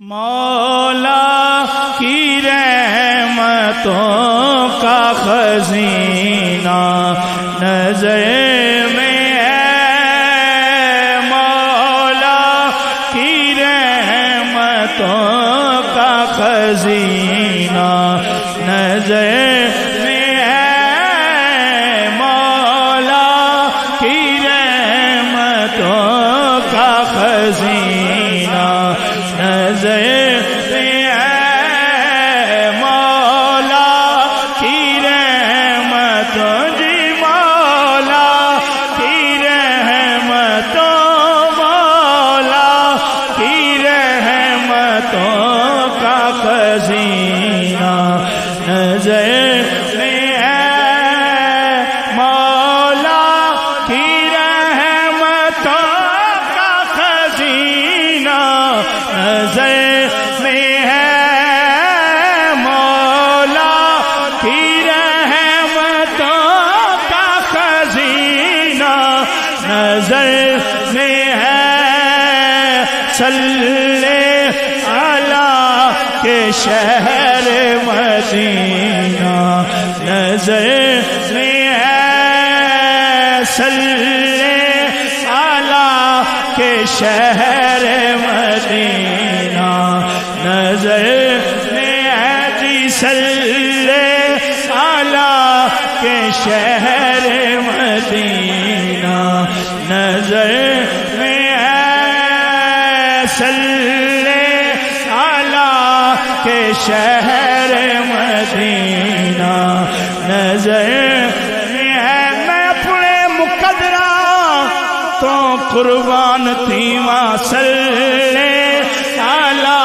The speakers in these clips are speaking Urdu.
مولا کی رحمتوں کا خزینہ نظر میں ہے، مولا کی رحمتوں کا خزینہ نظر میں ہے، مولا کی رحمتوں کا خزینہ نظر میں ہے، مولا کی رحمتوں، جی مولا کی رحمتوں، مولا کی رحمتوں کا خزینہ نظر میں ہے، مولا کی رحمتوں کا خزینہ نظر میں ہے، مولا کی رحمتوں کا خزینہ نظر میں ہے، صلی علی کے شہر مدینہ نظر میں ہے، صلی علی کے شہر مدینہ نظر میں ہے، جی صلی علی کے شہر مدینہ نظر میں ہے، صلی علی کے شہر مدینہ نظر میں ہے، میں اپنے مقدرہ تو قربان تھی ماں، صلی علی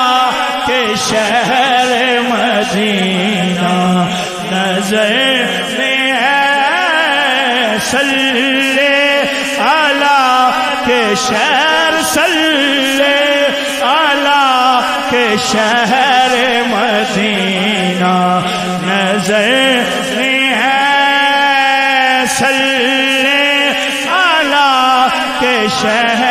کے شہر مدینہ نظر میں ہے، صلی علی کے شہر، صلی علی کے شہر مدینہ نظر میں ہے، صلی علی کے شہر